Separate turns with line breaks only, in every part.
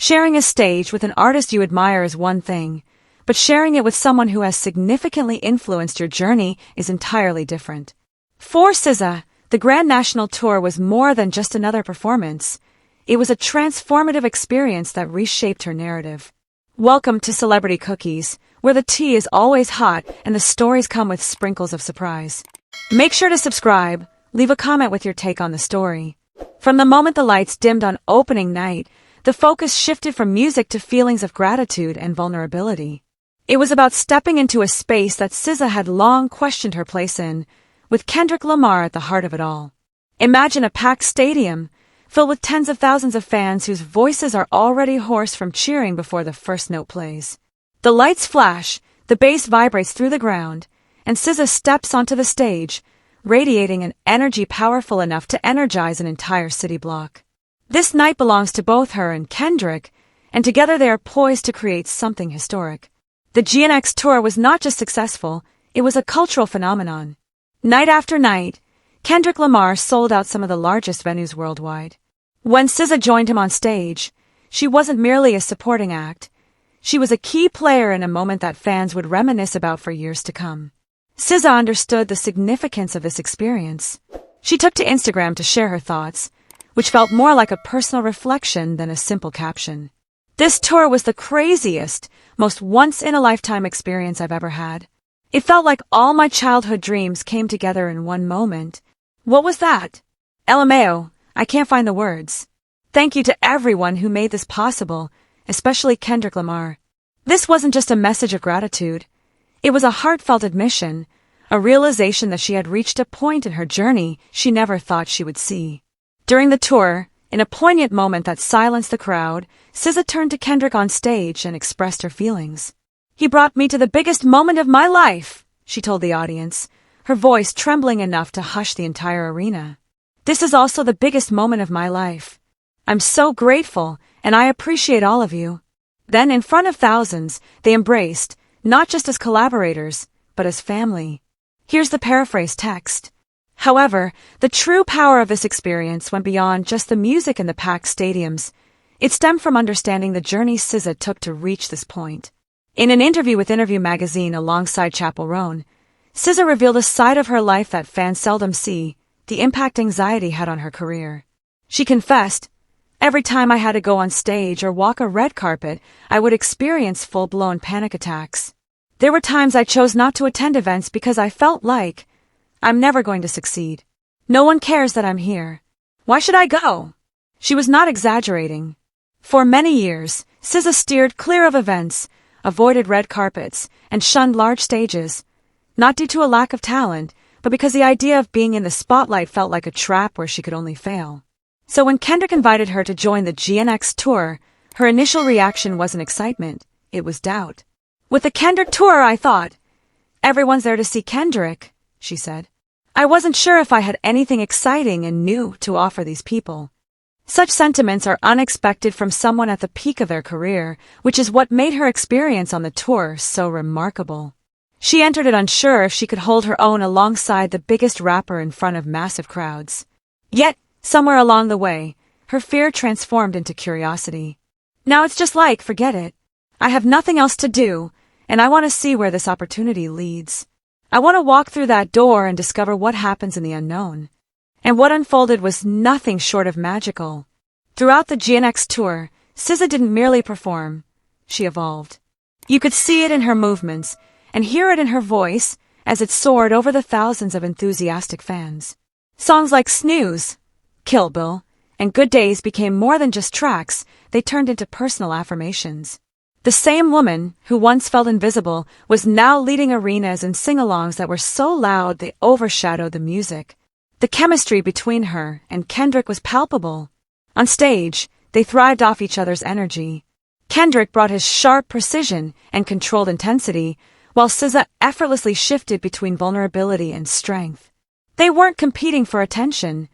Sharing a stage with an artist you admire is one thing, but sharing it with someone who has significantly influenced your journey is entirely different. For SZA, the Grand National Tour was more than just another performance. It was a transformative experience that reshaped her narrative. Welcome to Celebrity Cookies, where the tea is always hot and the stories come with sprinkles of surprise. Make sure to subscribe, leave a comment with your take on the story. From the moment the lights dimmed on opening night, the focus shifted from music to feelings of gratitude and vulnerability. It was about stepping into a space that SZA had long questioned her place in, with Kendrick Lamar at the heart of it all. Imagine a packed stadium, filled with tens of thousands of fans whose voices are already hoarse from cheering before the first note plays. The lights flash, the bass vibrates through the ground, and SZA steps onto the stage, radiating an energy powerful enough to energize an entire city block. This night belongs to both her and Kendrick, and together they are poised to create something historic. The GNX Tour was not just successful, it was a cultural phenomenon. Night after night, Kendrick Lamar sold out some of the largest venues worldwide. When SZA joined him on stage, she wasn't merely a supporting act. She was a key player in a moment that fans would reminisce about for years to come. SZA understood the significance of this experience. She took to Instagram to share her thoughts, which felt more like a personal reflection than a simple caption. This tour was the craziest, most once-in-a-lifetime experience I've ever had. It felt like all my childhood dreams came together in one moment. What was that? LMAO, I can't find the words. Thank you to everyone who made this possible, especially Kendrick Lamar. This wasn't just a message of gratitude. It was a heartfelt admission, a realization that she had reached a point in her journey she never thought she would see. During the tour, in a poignant moment that silenced the crowd, SZA turned to Kendrick on stage and expressed her feelings. "He brought me to the biggest moment of my life," she told the audience, her voice trembling enough to hush the entire arena. "This is also the biggest moment of my life. I'm so grateful, and I appreciate all of you." Then, in front of thousands, they embraced, not just as collaborators, but as family. Here's the paraphrase text. However, the true power of this experience went beyond just the music in the packed stadiums. It stemmed from understanding the journey SZA took to reach this point. In an interview with Interview magazine alongside Chappell Roan, SZA revealed a side of her life that fans seldom see, the impact anxiety had on her career. She confessed, "Every time I had to go on stage or walk a red carpet, I would experience full-blown panic attacks. There were times I chose not to attend events because I felt like, I'm never going to succeed. No one cares that I'm here. Why should I go?" She was not exaggerating. For many years, SZA steered clear of events, avoided red carpets, and shunned large stages, not due to a lack of talent, but because the idea of being in the spotlight felt like a trap where she could only fail. So when Kendrick invited her to join the GNX Tour, her initial reaction wasn't excitement, it was doubt. "With the Kendrick Tour, I thought, everyone's there to see Kendrick," she said. "I wasn't sure if I had anything exciting and new to offer these people." Such sentiments are unexpected from someone at the peak of their career, which is what made her experience on the tour so remarkable. She entered it unsure if she could hold her own alongside the biggest rapper in front of massive crowds. Yet, somewhere along the way, her fear transformed into curiosity. Now it's just like, forget it. I have nothing else to do, and I want to see where this opportunity leads. I want to walk through that door and discover what happens in the unknown. And what unfolded was nothing short of magical. Throughout the GNX Tour, SZA didn't merely perform, she evolved. You could see it in her movements, and hear it in her voice as it soared over the thousands of enthusiastic fans. Songs like Snooze, Kill Bill, and Good Days became more than just tracks, they turned into personal affirmations. The same woman, who once felt invisible, was now leading arenas and sing-alongs that were so loud they overshadowed the music. The chemistry between her and Kendrick was palpable. On stage, they thrived off each other's energy. Kendrick brought his sharp precision and controlled intensity, while SZA effortlessly shifted between vulnerability and strength. They weren't competing for attention.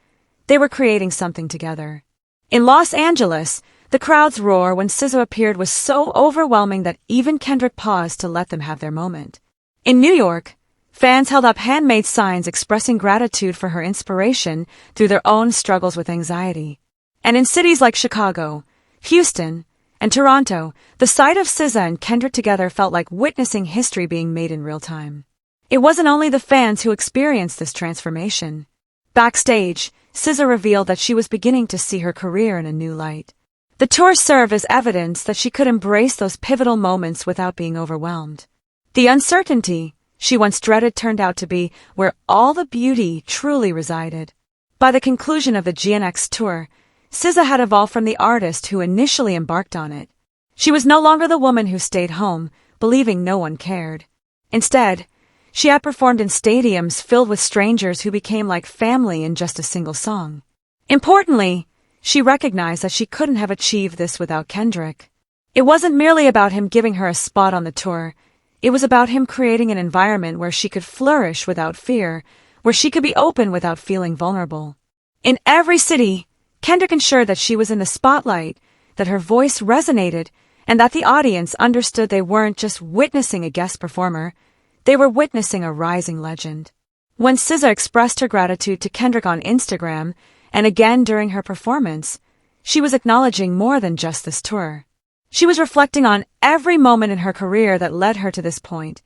They were creating something together. In Los Angeles, the crowd's roar when SZA appeared was so overwhelming that even Kendrick paused to let them have their moment. In New York, fans held up handmade signs expressing gratitude for her inspiration through their own struggles with anxiety. And in cities like Chicago, Houston, And Toronto, the sight of SZA and Kendrick together felt like witnessing history being made in real time. It wasn't only the fans who experienced this transformation. Backstage, SZA revealed that she was beginning to see her career in a new light. The tour served as evidence that she could embrace those pivotal moments without being overwhelmed. The uncertainty she once dreaded turned out to be where all the beauty truly resided. By the conclusion of the GNX Tour, SZA had evolved from the artist who initially embarked on it. She was no longer the woman who stayed home, believing no one cared. Instead, she had performed in stadiums filled with strangers who became like family in just a single song. Importantly, she recognized that she couldn't have achieved this without Kendrick. It wasn't merely about him giving her a spot on the tour. It was about him creating an environment where she could flourish without fear, where she could be open without feeling vulnerable. In every city, Kendrick ensured that she was in the spotlight, that her voice resonated, and that the audience understood they weren't just witnessing a guest performer, they were witnessing a rising legend. When SZA expressed her gratitude to Kendrick on Instagram, and again during her performance, she was acknowledging more than just this tour. She was reflecting on every moment in her career that led her to this point.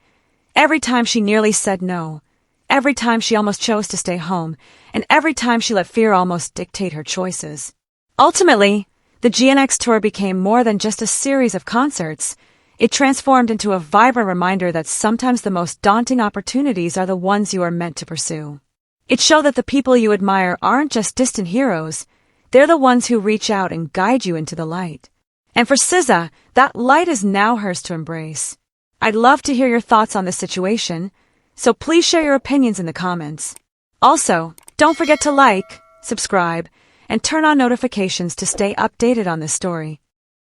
Every time she nearly said no, every time she almost chose to stay home, and every time she let fear almost dictate her choices. Ultimately, the GNX Tour became more than just a series of concerts. It transformed into a vibrant reminder that sometimes the most daunting opportunities are the ones you are meant to pursue. It showed that the people you admire aren't just distant heroes, they're the ones who reach out and guide you into the light. And for SZA, that light is now hers to embrace. I'd love to hear your thoughts on this situation, so please share your opinions in the comments. Also, don't forget to like, subscribe, and turn on notifications to stay updated on this story.